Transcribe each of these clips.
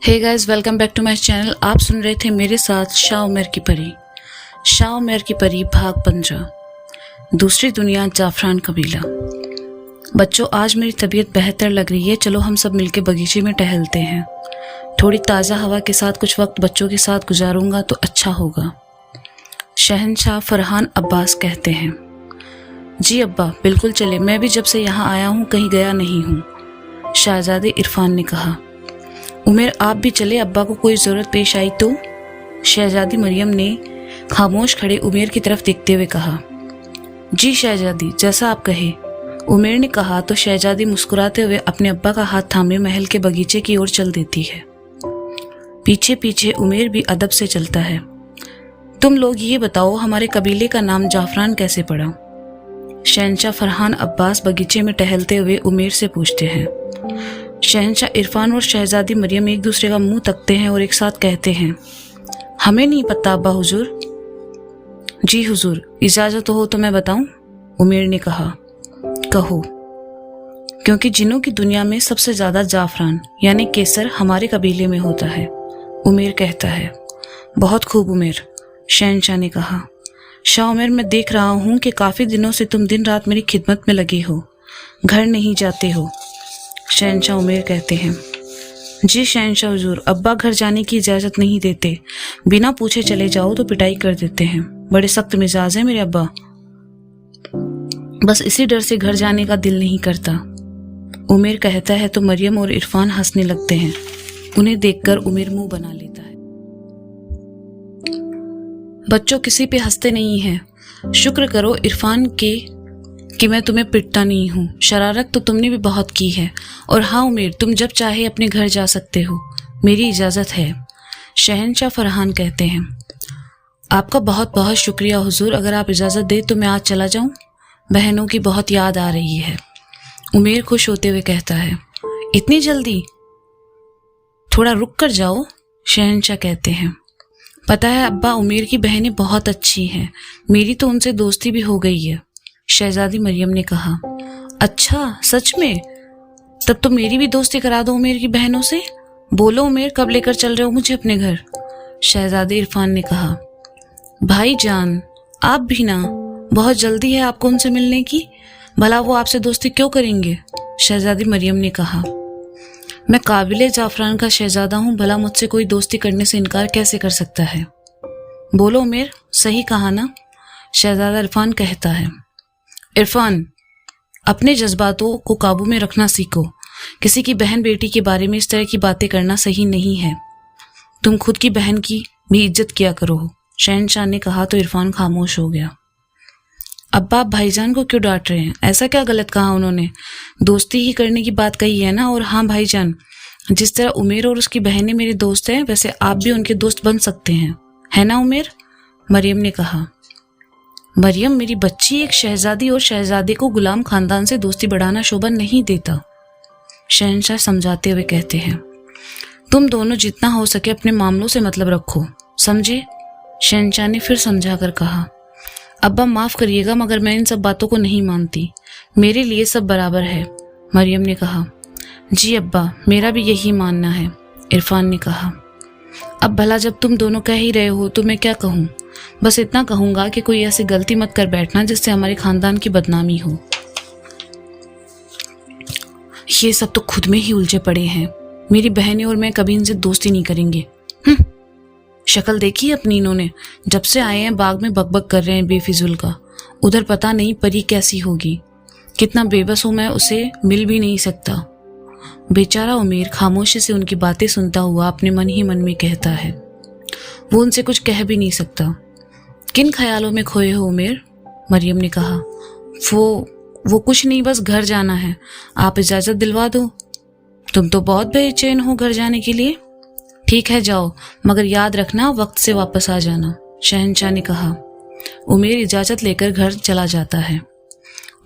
Hey guys, welcome back to my channel. आप सुन रहे थे मेरे साथ शाह उमर की परी। शाह उमर की परी भाग 15, दूसरी दुनिया, जाफरान कबीला। बच्चों, आज मेरी तबीयत बेहतर लग रही है। चलो हम सब मिलके बगीचे में टहलते हैं। थोड़ी ताज़ा हवा के साथ कुछ वक्त बच्चों के साथ गुजारूंगा तो अच्छा होगा। शहनशाह फरहान अब्बास कहते हैं। जी अब्बा, बिल्कुल चले। मैं भी जब से यहाँ आया हूँ कहीं गया नहीं हूँ, शहजादे इरफान ने कहा। उमेर, आप भी चले, अब्बा को कोई ज़रूरत पेश आई तो? शहजादी मरियम ने खामोश खड़े उमेर की तरफ देखते हुए कहा। जी शहजादी, जैसा आप कहे, उमेर ने कहा तो शहजादी मुस्कुराते हुए अपने अब्बा का हाथ थामे महल के बगीचे की ओर चल देती है। पीछे पीछे उमेर भी अदब से चलता है। तुम लोग ये बताओ, हमारे कबीले का नाम जाफरान कैसे पड़ा? शहनशाह फरहान अब्बास बगीचे में टहलते हुए उमेर से पूछते हैं। शहनशाह इरफान और शहजादी मरियम एक दूसरे का मुंह तकते हैं और एक साथ कहते हैं, हमें नहीं पता अब्बा हुजूर। जी हुजूर, इजाजत हो तो मैं बताऊं? उमेर ने कहा। कहो। क्योंकि जिनों की दुनिया में सबसे ज्यादा जाफरान यानी केसर हमारे कबीले में होता है, उमेर कहता है। बहुत खूब उमेर, शहनशाह ने कहा। शाह उमेर, मैं देख रहा हूं कि काफी दिनों से तुम दिन रात मेरी खिदमत में लगे हो, घर नहीं जाते हो। शहनशाह उमेर कहते हैं। जी शहनशाह हुजूर, अब्बा घर जाने की इजाज़त नहीं देते। बिना पूछे चले जाओ तो पिटाई कर देते हैं। बड़े सख्त मिजाज हैं मेरे अब्बा। बस इसी डर से घर जाने का दिल नहीं करता, उमेर कहता है तो मरियम और इरफान हंसने लगते हैं। उन्हें देखकर उमेर मुंह बना लेता है। बच्चों, किसी पे हंसते नहीं हैं। शुक्र करो इरफान के कि मैं तुम्हें पिटता नहीं हूँ। शरारत तो तुमने भी बहुत की है। और हाँ उमेर, तुम जब चाहे अपने घर जा सकते हो, मेरी इजाज़त है, शहनशाह फरहान कहते हैं। आपका बहुत बहुत शुक्रिया हुजूर। अगर आप इजाज़त दे तो मैं आज चला जाऊँ? बहनों की बहुत याद आ रही है, उमेर खुश होते हुए कहता है। इतनी जल्दी? थोड़ा रुक कर जाओ, शहनशाह कहते हैं। पता है अब्बा, उमेर की बहनें बहुत अच्छी हैं। मेरी तो उनसे दोस्ती भी हो गई है, शहजादी मरियम ने कहा। अच्छा, सच में? तब तो मेरी भी दोस्ती करा दो उमेर की बहनों से। बोलो उमेर, कब लेकर चल रहे हो मुझे अपने घर? शहजादे इरफान ने कहा। भाईजान, आप भी ना, बहुत जल्दी है आपको उनसे मिलने की। भला वो आपसे दोस्ती क्यों करेंगे? शहजादी मरियम ने कहा। मैं काबिले जाफरान का शहजादा हूँ, भला मुझसे कोई दोस्ती करने से इनकार कैसे कर सकता है? बोलो उमेर, सही कहा ना? शहजादा इरफान कहता है। इरफान, अपने जज्बातों को काबू में रखना सीखो। किसी की बहन बेटी के बारे में इस तरह की बातें करना सही नहीं है। तुम खुद की बहन की भी इज्जत किया करो, शहनशाह ने कहा तो इरफान खामोश हो गया। अब्बा, आप भाईजान को क्यों डांट रहे हैं? ऐसा क्या गलत कहा उन्होंने? दोस्ती ही करने की बात कही है ना। और हाँ भाईजान, जिस तरह उमेर और उसकी बहनें मेरे दोस्त हैं, वैसे आप भी उनके दोस्त बन सकते हैं, है ना उमेर? मरियम ने कहा। मरियम, मेरी बच्ची, एक शहजादी और शहजादे को गुलाम खानदान से दोस्ती बढ़ाना शोभा नहीं देता, शहनशाह समझाते हुए कहते हैं। तुम दोनों जितना हो सके अपने मामलों से मतलब रखो, समझे? शहनशाह ने फिर समझा कर कहा। अब्बा माफ करिएगा, मगर मैं इन सब बातों को नहीं मानती। मेरे लिए सब बराबर है, मरियम ने कहा। जी अब्बा, मेरा भी यही मानना है, इरफान ने कहा। अब भला जब तुम दोनों कह ही रहे हो तो मैं क्या कहूँ? बस इतना कहूंगा कि कोई ऐसी गलती मत कर बैठना जिससे हमारे खानदान की बदनामी हो। ये सब तो खुद में ही उलझे पड़े हैं। मेरी बहनें और मैं कभी इनसे दोस्ती नहीं करेंगे। शक्ल देखी अपनी इन्होंने, जब से आए हैं बाग में बकबक कर रहे हैं बेफिजुल का। उधर पता नहीं परी कैसी होगी। कितना बेबस हूं मैं, उसे मिल भी नहीं सकता। बेचारा उमेर खामोशी से उनकी बातें सुनता हुआ अपने मन ही मन में कहता है। वो उनसे कुछ कह भी नहीं सकता। किन ख्यालों में खोए हो उमेर? मरियम ने कहा। वो कुछ नहीं, बस घर जाना है। आप इजाजत दिलवा दो। तुम तो बहुत बेचैन हो घर जाने के लिए। ठीक है, जाओ, मगर याद रखना वक्त से वापस आ जाना, शहनशाह ने कहा। उमेर इजाजत लेकर घर चला जाता है।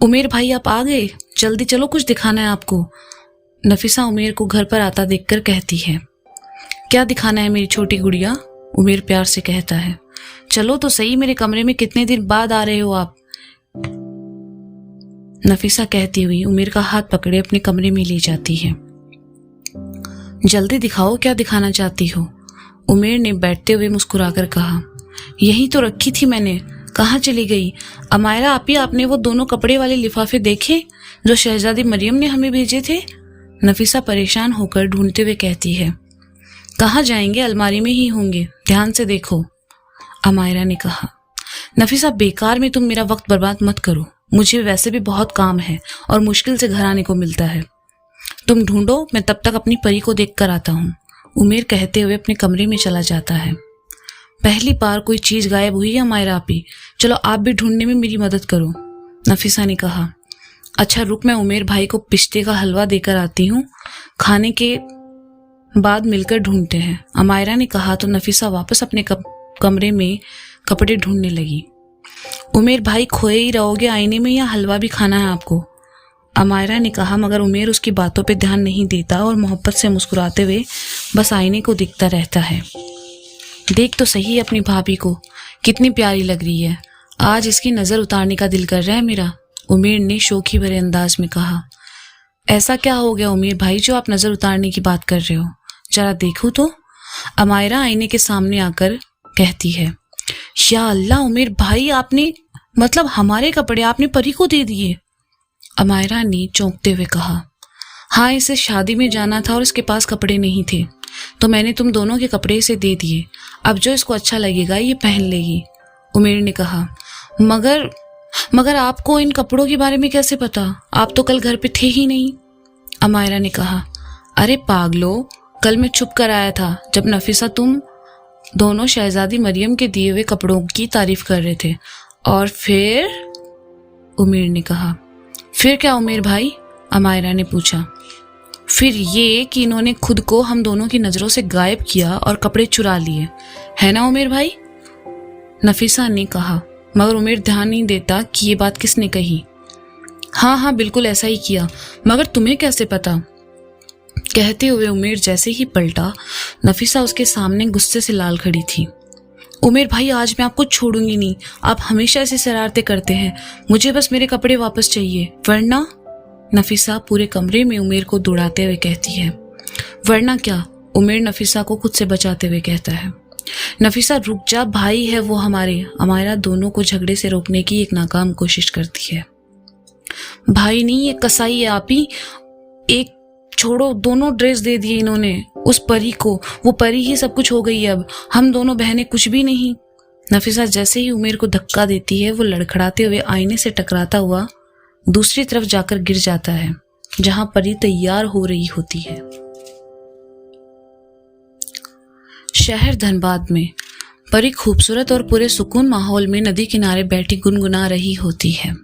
उमेर भाई, आप आ गए? जल्दी चलो, कुछ दिखाना है आपको, नफीसा उमेर को घर पर आता देखकर कहती है। क्या दिखाना है मेरी छोटी गुड़िया? उमेर प्यार से कहता है। चलो तो सही, मेरे कमरे में कितने दिन बाद आ रहे हो आप? नफीसा कहती हुई उमेर का हाथ पकड़े अपने कमरे में ले जाती है। जल्दी दिखाओ क्या दिखाना चाहती हो, उमेर ने बैठते हुए मुस्कुराकर कहा। यही तो रखी थी मैंने, कहाँ चली गई? अमायरा आपी, आपने वो दोनों कपड़े वाले लिफाफे देखे जो शहजादी मरियम ने हमें भेजे थे? नफीसा परेशान होकर ढूंढते हुए कहती है। कहाँ जाएंगे, अलमारी में ही होंगे, ध्यान से देखो, अमायरा ने कहा। नफीसा, बेकार में तुम मेरा वक्त बर्बाद मत करो, मुझे वैसे भी बहुत काम है और मुश्किल से घर आने को मिलता है। तुम ढूंढो, मैं तब तक अपनी परी को देख कर आता हूँ, उमेर कहते हुए अपने कमरे में चला जाता है। पहली बार कोई चीज गायब हुई है अमायरा आपी, चलो आप भी ढूंढने में मेरी मदद करो, नफीसा ने कहा। अच्छा रुक, मैं उमेर भाई को पिस्ते का हलवा देकर आती हूँ, खाने के बाद मिलकर ढूंढते हैं, अमायरा ने कहा। तो नफीसा वापस अपने कमरे में कपड़े ढूंढने लगी। उमेर भाई, खोए ही रहोगे आईने में या हलवा भी खाना है आपको, अमायरा ने कहा। मगर उमेर उसकी बातों पे ध्यान नहीं देता और मोहब्बत से मुस्कुराते हुए बस आईने को दिखता रहता है। देख तो सही अपनी भाभी को, कितनी प्यारी लग रही है, आज इसकी नज़र उतारने का दिल कर रहा है मेरा, उमेर ने शौकी भरे अंदाज में कहा। ऐसा क्या हो गया उमेर भाई जो आप नज़र उतारने की बात कर रहे हो, जरा देखो तो, अमायरा आईने के सामने आकर कहती है। या अल्लाह उमेर भाई, आपने मतलब हमारे कपड़े आपने परी को दे दिए, अमायरा ने चौंकते हुए कहा। हाँ, इसे शादी में जाना था और इसके पास कपड़े नहीं थे, तो मैंने तुम दोनों के कपड़े इसे दे दिए, अब जो इसको अच्छा लगेगा ये पहन लेगी, उमेर ने कहा। मगर आपको इन कपड़ों के बारे में कैसे पता, आप तो कल घर पे थे ही नहीं, अमायरा ने कहा। अरे पागलो, कल मैं छुप कर आया था जब नफीसा तुम दोनों शहजादी मरियम के दिए हुए कपड़ों की तारीफ कर रहे थे, और फिर, उमेर ने कहा। फिर क्या उमेर भाई, अमायरा ने पूछा। फिर ये कि इन्होंने खुद को हम दोनों की नज़रों से गायब किया और कपड़े चुरा लिए, है ना उमेर भाई, नफीसा ने कहा। मगर उमेर ध्यान नहीं देता कि ये बात किसने कही। हाँ हाँ बिल्कुल ऐसा ही किया, मगर तुम्हें कैसे पता, कहते हुए उमेर जैसे ही पलटा, नफीसा उसके सामने गुस्से से लाल खड़ी थी। उमेर भाई, आज मैं आपको छोड़ूंगी नहीं, आप हमेशा ऐसी शरारतें करते हैं, मुझे बस मेरे कपड़े वापस चाहिए, वरना, नफीसा पूरे कमरे में उमेर को दौड़ाते हुए कहती है। वरना क्या, उमेर नफीसा को खुद से बचाते हुए कहता है। नफीसा रुक जा, भाई है वो हमारे, अमायरा दोनों को झगड़े से रोकने की एक नाकाम कोशिश करती है। भाई नहीं, ये कसाई है आप ही, एक छोड़ो, दोनों ड्रेस दे दिए इन्होंने उस परी को, वो परी ही सब कुछ हो गई है, अब हम दोनों बहनें कुछ भी नहीं। नफीसा जैसे ही उमेर को धक्का देती है, वो लड़खड़ाते हुए आईने से टकराता हुआ दूसरी तरफ जाकर गिर जाता है जहां परी तैयार हो रही होती है। शहर धनबाद में परी खूबसूरत और पूरे सुकून माहौल में नदी किनारे बैठी गुनगुना रही होती है।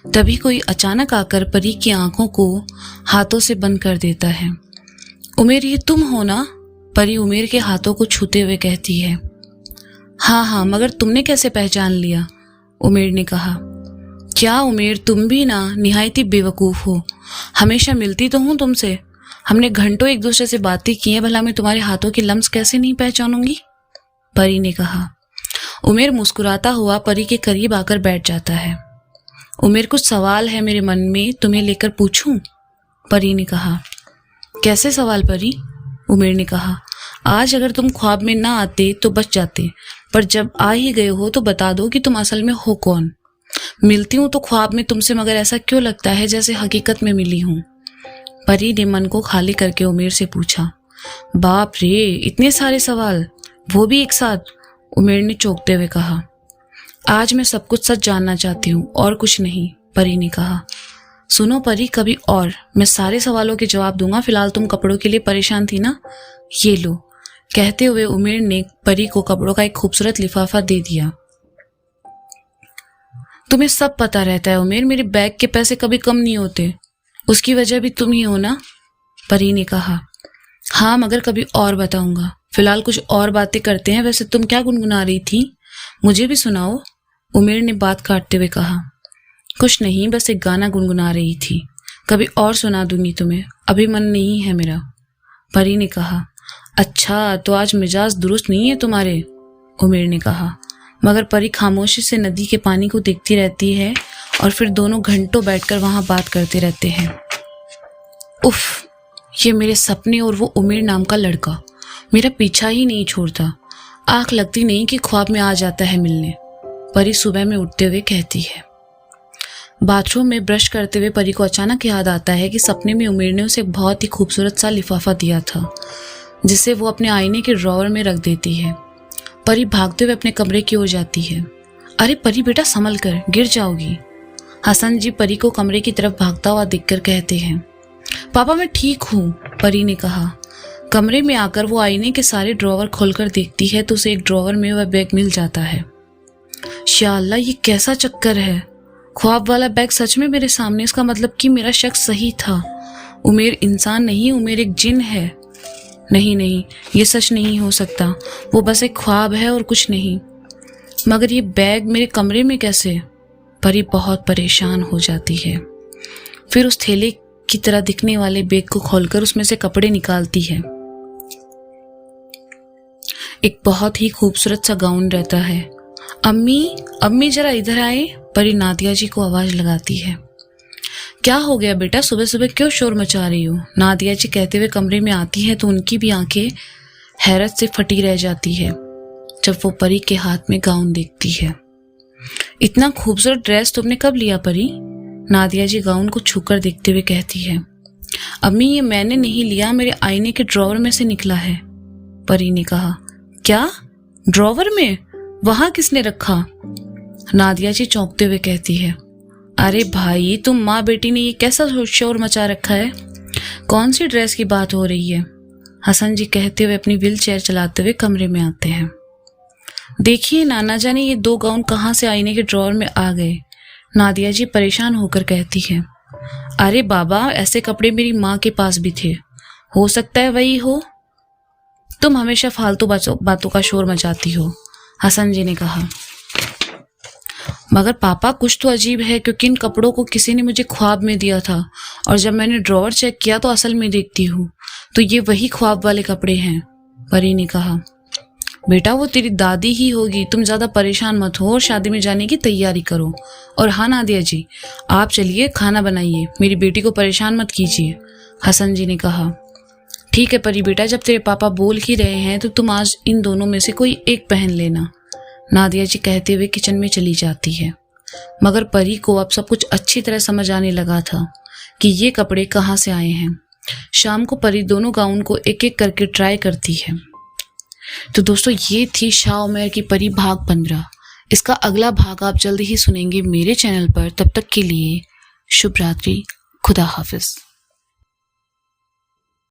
तभी कोई अचानक आकर परी की आंखों को हाथों से बंद कर देता है। उमेर, ये तुम हो ना, परी उमेर के हाथों को छूते हुए कहती है। हाँ हाँ, मगर तुमने कैसे पहचान लिया, उमेर ने कहा। क्या उमेर, तुम भी ना निहायत ही बेवकूफ़ हो, हमेशा मिलती तो हूँ तुमसे, हमने घंटों एक दूसरे से बातें की हैं, भला मैं तुम्हारे हाथों की लम्स कैसे नहीं पहचानूंगी, परी ने कहा। उमेर मुस्कुराता हुआ परी के करीब आकर बैठ जाता है। उमेर, कुछ सवाल है मेरे मन में, तुम्हें लेकर पूछूं, परी ने कहा। कैसे सवाल परी, उमेर ने कहा। आज अगर तुम ख्वाब में ना आते तो बच जाते, पर जब आ ही गए हो तो बता दो कि तुम असल में हो कौन। मिलती हूँ तो ख्वाब में तुमसे, मगर ऐसा क्यों लगता है जैसे हकीकत में मिली हूँ, परी ने मन को खाली करके उमेर से पूछा। बाप रे, इतने सारे सवाल, वो भी एक साथ, उमेर ने चौंकते हुए कहा। आज मैं सब कुछ सच जानना चाहती हूँ और कुछ नहीं, परी ने कहा। सुनो परी, कभी और मैं सारे सवालों के जवाब दूंगा, फिलहाल तुम कपड़ों के लिए परेशान थी ना, ये लो, कहते हुए उमेर ने परी को कपड़ों का एक खूबसूरत लिफाफा दे दिया। तुम्हें सब पता रहता है उमेर, मेरे बैग के पैसे कभी कम नहीं होते, उसकी वजह भी तुम ही हो ना, परी ने कहा। हाँ, मगर कभी और बताऊंगा, फिलहाल कुछ और बातें करते हैं। वैसे तुम क्या गुनगुना रही थी, मुझे भी सुनाओ, उमेर ने बात काटते हुए कहा। कुछ नहीं, बस एक गाना गुनगुना रही थी, कभी और सुना दूंगी तुम्हें, अभी मन नहीं है मेरा, परी ने कहा। अच्छा, तो आज मिजाज दुरुस्त नहीं है तुम्हारे, उमेर ने कहा। मगर परी खामोशी से नदी के पानी को देखती रहती है और फिर दोनों घंटों बैठकर वहां बात करते रहते हैं। उफ, ये मेरे सपने और वो उमेर नाम का लड़का मेरा पीछा ही नहीं छोड़ता। आँख लगती नहीं कि ख्वाब में आ जाता है मिलने। परी सुबह में उठते हुए कहती है। बाथरूम में ब्रश करते हुए परी को अचानक याद आता है कि सपने में उमेर ने उसे एक बहुत ही खूबसूरत सा लिफाफा दिया था, जिसे वो अपने आईने के ड्रॉवर में रख देती है। परी भागते हुए अपने कमरे की ओर जाती है। अरे परी बेटा, संभल कर, गिर जाओगी। हसन जी परी को कमरे की तरफ भागता हुआ देखकर कहते हैं। पापा मैं ठीक हूँ, परी ने कहा। कमरे में आकर वो आईने के सारे ड्रॉवर खोलकर देखती है तो उसे एक ड्रॉवर में वह बैग मिल जाता है। शाअल्लाह, ये कैसा चक्कर है। ख्वाब वाला बैग सच में मेरे सामने। इसका मतलब कि मेरा शक सही था। उमेर इंसान नहीं, उमेर एक जिन है। नहीं नहीं, ये सच नहीं हो सकता। वो बस एक ख्वाब है और कुछ नहीं। मगर ये बैग मेरे कमरे में कैसे? परी बहुत परेशान हो जाती है। फिर उस थैले की तरह दिखने वाले बैग को खोलकर उसमें से कपड़े निकालती है। एक बहुत ही खूबसूरत सा गाउन रहता है। अम्मी, अम्मी जरा इधर आए, परी नादिया जी को आवाज लगाती है। क्या हो गया बेटा, सुबह सुबह क्यों शोर मचा रही हो? नादिया जी कहते हुए कमरे में आती है तो उनकी भी आंखें हैरत से फटी रह जाती है जब वो परी के हाथ में गाउन देखती है। इतना खूबसूरत ड्रेस तुमने कब लिया परी? नादिया जी गाउन को छूकर देखते हुए कहती है। अम्मी, ये मैंने नहीं लिया, मेरे आईने के ड्रॉवर में से निकला है, परी ने कहा। क्या? ड्रॉवर में? वहां किसने रखा? नादिया जी चौंकते हुए कहती है। अरे भाई, तुम माँ बेटी ने ये कैसा शोर मचा रखा है? कौन सी ड्रेस की बात हो रही है? हसन जी कहते हुए अपनी व्हील चेयर चलाते हुए कमरे में आते हैं। देखिए नाना जाने ये 2 गाउन कहाँ से आईने के ड्रॉवर में आ गए? नादिया जी परेशान होकर कहती है। अरे बाबा, ऐसे कपड़े मेरी माँ के पास भी थे, हो सकता है वही हो। तुम हमेशा फालतू बातों का शोर मचाती हो, हसन जी ने कहा। मगर पापा, कुछ तो अजीब है, क्योंकि इन कपड़ों को किसी ने मुझे ख्वाब में दिया था और जब मैंने ड्रॉवर चेक किया तो असल में देखती हूँ तो ये वही ख्वाब वाले कपड़े हैं, परी ने कहा। बेटा, वो तेरी दादी ही होगी, तुम ज्यादा परेशान मत हो और शादी में जाने की तैयारी करो। और हाँ नादिया जी, आप चलिए खाना बनाइए, मेरी बेटी को परेशान मत कीजिए, हसन जी ने कहा। ठीक है परी बेटा, जब तेरे पापा बोल ही रहे हैं तो तुम आज इन दोनों में से कोई एक पहन लेना, नादिया जी कहते हुए किचन में चली जाती है। मगर परी को अब सब कुछ अच्छी तरह समझ आने लगा था कि ये कपड़े कहाँ से आए हैं। शाम को परी दोनों गाउन को एक एक करके ट्राई करती है। तो दोस्तों, ये थी शाह उमैर की परी भाग 15। इसका अगला भाग आप जल्दी ही सुनेंगे मेरे चैनल पर। तब तक के लिए शुभ रात्रि, खुदा हाफिज।